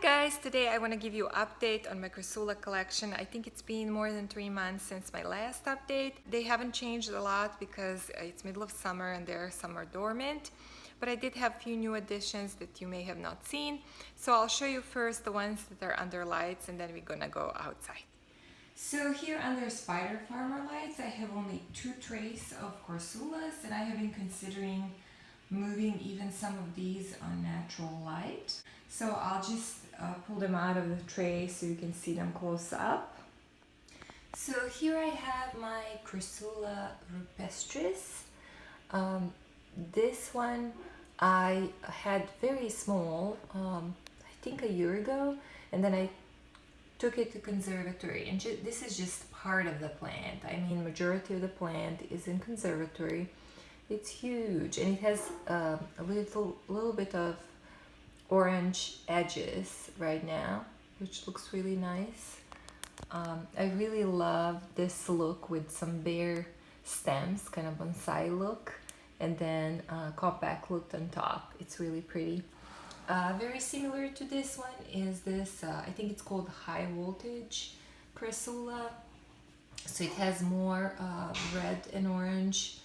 guys, today I want to give you an update on my Crassula collection. I think it's been more than 3 months since my last update. They haven't changed a lot because it's middle of summer and there are some are dormant. But I did have a few new additions that you may have not seen. So I'll show you first the ones that are under lights and then we're gonna go outside. So here under Spider Farmer lights, I have only 2 trays of Crassulas and I have been considering moving even some of these on natural light. So I'll just pull them out of the tray so you can see them close up. So here I have my Crassula Rupestris. This one I had very small, I think a year ago, and then I took it to conservatory, and this is just part of the plant. I mean, majority of the plant is in conservatory. It's huge and it has a little bit of orange edges right now, which looks really nice. I really love this look with some bare stems, kind of bonsai look, and then compact look on top. It's really pretty. Very similar to this one is this, I think it's called Highvoltage Crassula. So it has more red and orange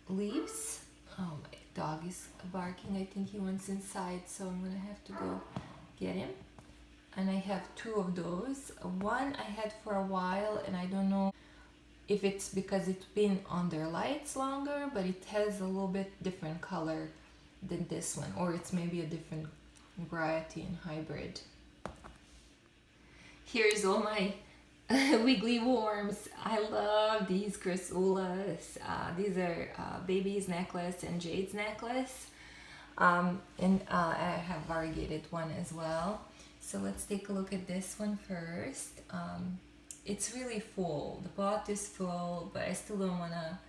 leaves. Oh, my dog is barking. I think he wants inside, so I'm gonna have to go get him. And I have 2 of those. One I had for a while, and I don't know if it's because it's been under lights longer, but it has a little bit different color than this one, or it's maybe a different variety and hybrid. Here's all my wiggly worms. I love these Crassulas. These are Baby's necklace and Jade's necklace. And I have variegated one as well. So let's take a look at this one first. It's really full. The pot is full, but I still don't want to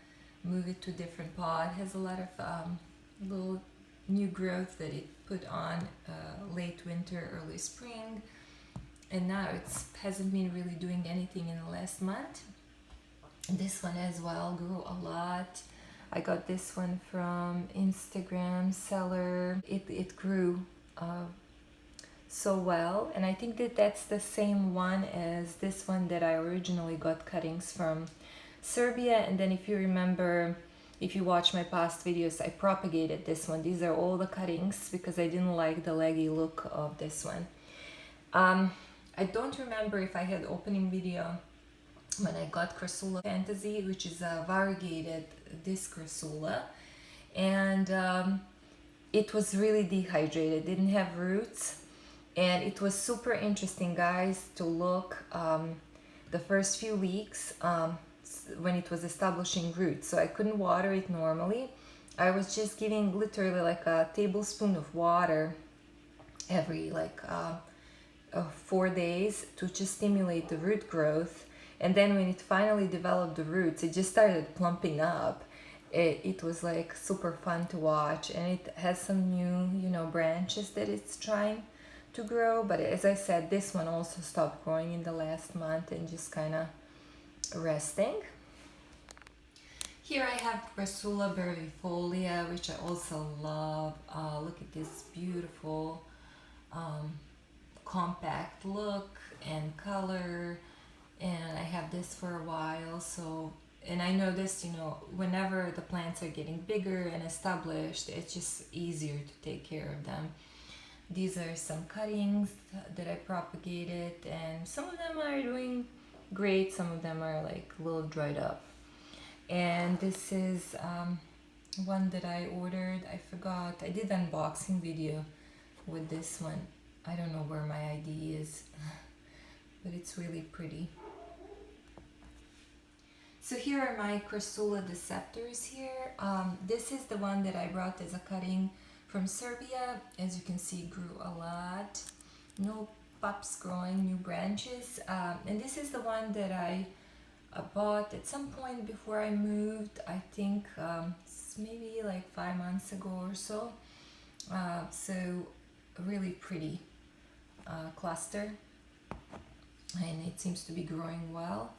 move it to a different pot. It has a lot of little new growth that it put on late winter, early spring. And now it hasn't been really doing anything in the last month. This one as well grew a lot. I got this one from Instagram seller. It grew so well, and I think that that's the same one as this one that I originally got cuttings from Serbia. And then if you remember, if you watch my past videos, I propagated this one. These are all the cuttings because I didn't like the leggy look of this one. I don't remember if I had opening video when I got Crassula Fantasy, which is a variegated this Crassula, and it was really dehydrated, didn't have roots, and it was super interesting, guys, to look the first few weeks when it was establishing roots. So I couldn't water it normally. I was just giving literally like a tablespoon of water every 4 days to just stimulate the root growth. And then when it finally developed the roots, it just started plumping up. It was like super fun to watch, and it has some new branches that it's trying to grow. But as I said, this one also stopped growing in the last month and just kind of resting. Here I have Crassula Brevifolia, which I also love. Look at this beautiful compact look and color, and I have this for a while. So, and I noticed, whenever the plants are getting bigger and established, it's just easier to take care of them. These are some cuttings that I propagated, and some of them are doing great, some of them are like a little dried up. And this is one that I ordered. I forgot, I did an unboxing video with this one. I don't know where my ID is, but it's really pretty. So here are my Crassula Deceptors here. This is the one that I brought as a cutting from Serbia. As you can see, it grew a lot. New pups growing, new branches. And this is the one that I bought at some point before I moved. I think maybe like 5 months ago or so. So really pretty cluster, and it seems to be growing well.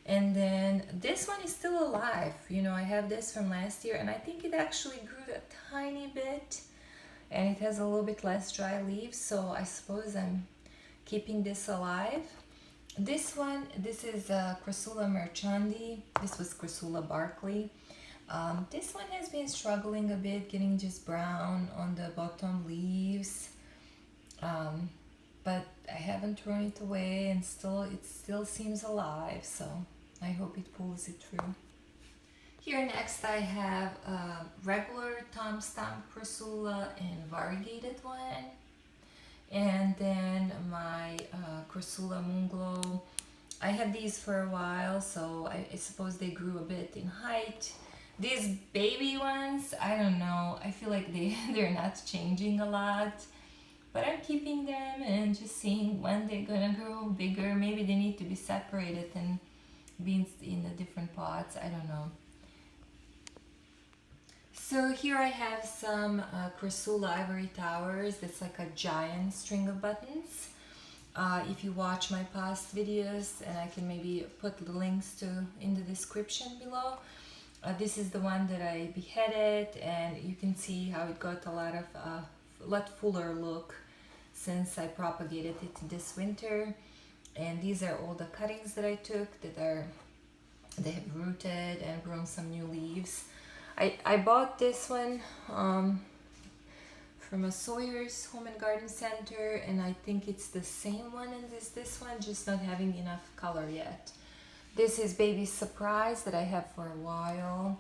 And then this one is still alive. I have this from last year, and I think it actually grew a tiny bit, and it has a little bit less dry leaves, so I suppose I'm keeping this alive. This one, this is Crassula merchandi. This was Crassula barklyi. This one has been struggling a bit, getting just brown on the bottom leaves, but I haven't thrown it away, and it still seems alive, so I hope it pulls it through. Here next I have a regular Tom Thumb Crassula and variegated one, and then my Crassula Moonglow. I had these for a while, so I suppose they grew a bit in height. These baby ones, I don't know, I feel like they're not changing a lot, but I'm keeping them and just seeing when they're gonna grow bigger. Maybe they need to be separated and be in the different pots, I don't know. So here I have some Crassula Ivory Towers. That's like a giant string of buttons. If you watch my past videos, and I can maybe put the links in the description below. This is the one that I beheaded, and you can see how it got a lot fuller look since I propagated it this winter. And these are all the cuttings that I took they have rooted and grown some new leaves. I bought this one from a Sawyer's Home and Garden Center, and I think it's the same one as this one, just not having enough color yet. This is Baby's Surprise that I have for a while.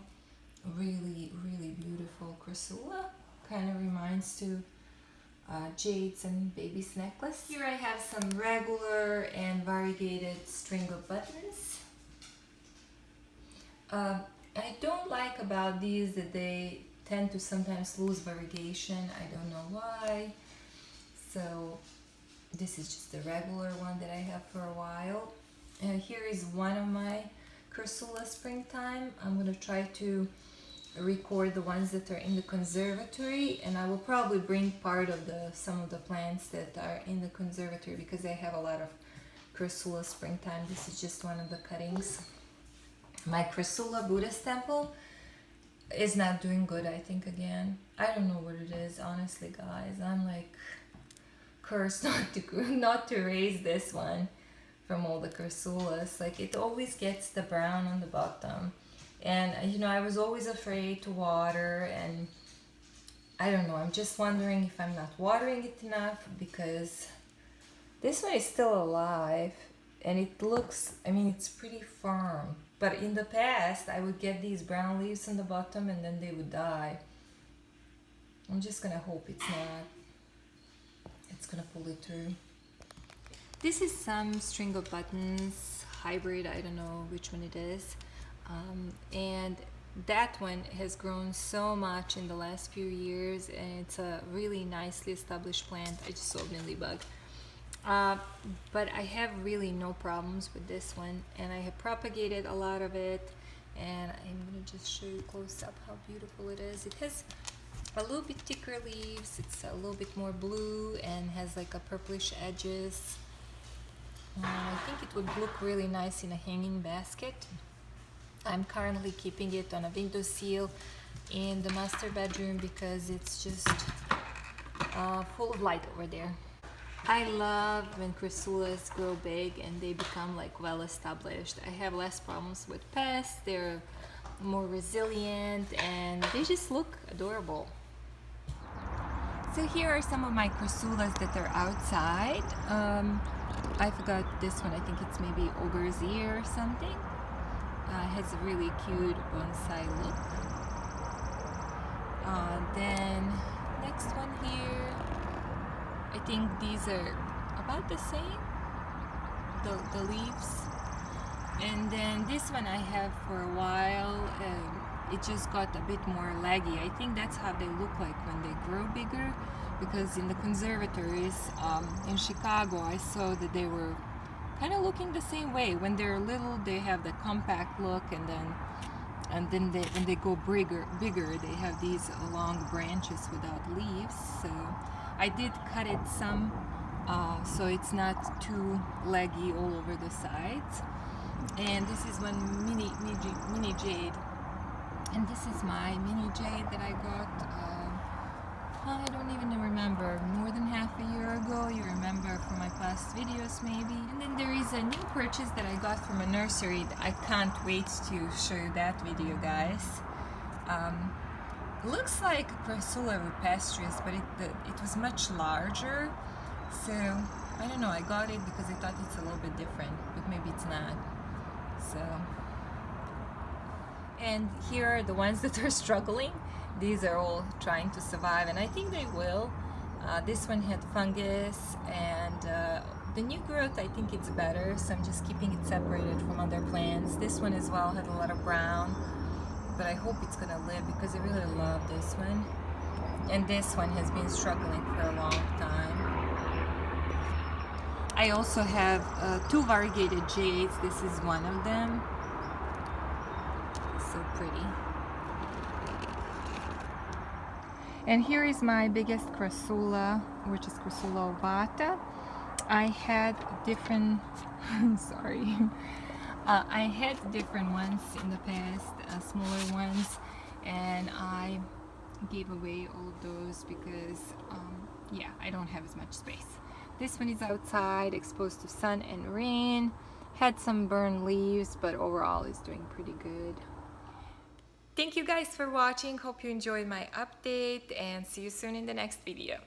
Really, really beautiful Crassula. Kind of reminds to Jade's and Baby's necklace. Here I have some regular and variegated string of buttons. I don't like about these that they tend to sometimes lose variegation. I don't know why. So this is just the regular one that I have for a while. Here is one of my Crassula Springtime. I'm going to try to record the ones that are in the conservatory, and I will probably bring part of some of the plants that are in the conservatory because I have a lot of Crassula Springtime. This is just one of the cuttings. My Crassula Buddha temple is not doing good, I think, again. I don't know what it is, honestly, guys. I'm like cursed not to raise this one from all the Crassulas. Like, it always gets the brown on the bottom. And, you know, I was always afraid to water, and I don't know. I'm just wondering if I'm not watering it enough, because this one is still alive, and it looks, I mean, it's pretty firm. But in the past, I would get these brown leaves on the bottom and then they would die. I'm just gonna hope it's gonna pull it through. This is some string of buttons, hybrid, I don't know which one it is. And that one has grown so much in the last few years, and it's a really nicely established plant. I just saw a mealybug. But I have really no problems with this one, and I have propagated a lot of it, and I'm gonna just show you close up how beautiful it is. It has a little bit thicker leaves, it's a little bit more blue, and has like a purplish edges. I think it would look really nice in a hanging basket. I'm currently keeping it on a windowsill in the master bedroom because it's just full of light over there. I love when Crassulas grow big and they become like well established. I have less problems with pests, they're more resilient, and they just look adorable. So here are some of my Crassulas that are outside. I forgot this one, I think it's maybe ogre's ear or something. Has a really cute bonsai look. Then next one here, I think these are about the same, the leaves. And then this one I have for a while. It just got a bit more leggy. I think that's how they look like when they grow bigger, because in the conservatories in Chicago I saw that they were kind of looking the same way. When they're little they have the compact look, and then when they go bigger they have these long branches without leaves. So I did cut it some so it's not too leggy all over the sides. And this is one mini jade, and this is my mini jade that I got I don't even remember, more than half a year ago. You remember from my past videos maybe. And then there is a new purchase that I got from a nursery. I can't wait to show you that video, guys. Looks like Crassula Rupestris, but it was much larger. So I don't know, I got it because I thought it's a little bit different, but maybe it's not. So, and here are the ones that are struggling. These are all trying to survive, and I think they will. This one had fungus, and the new growth, I think it's better, so I'm just keeping it separated from other plants. This one as well had a lot of brown, but I hope it's gonna live because I really love this one. And this one has been struggling for a long time. I also have 2 variegated jades. This is one of them. So pretty. And here is my biggest Crassula, which is Crassula Ovata. I had different, sorry, I had different ones in the past, smaller ones, and I gave away all those because, yeah, I don't have as much space. This one is outside, exposed to sun and rain, had some burned leaves, but overall is doing pretty good. Thank you guys for watching. Hope you enjoyed my update, and see you soon in the next video.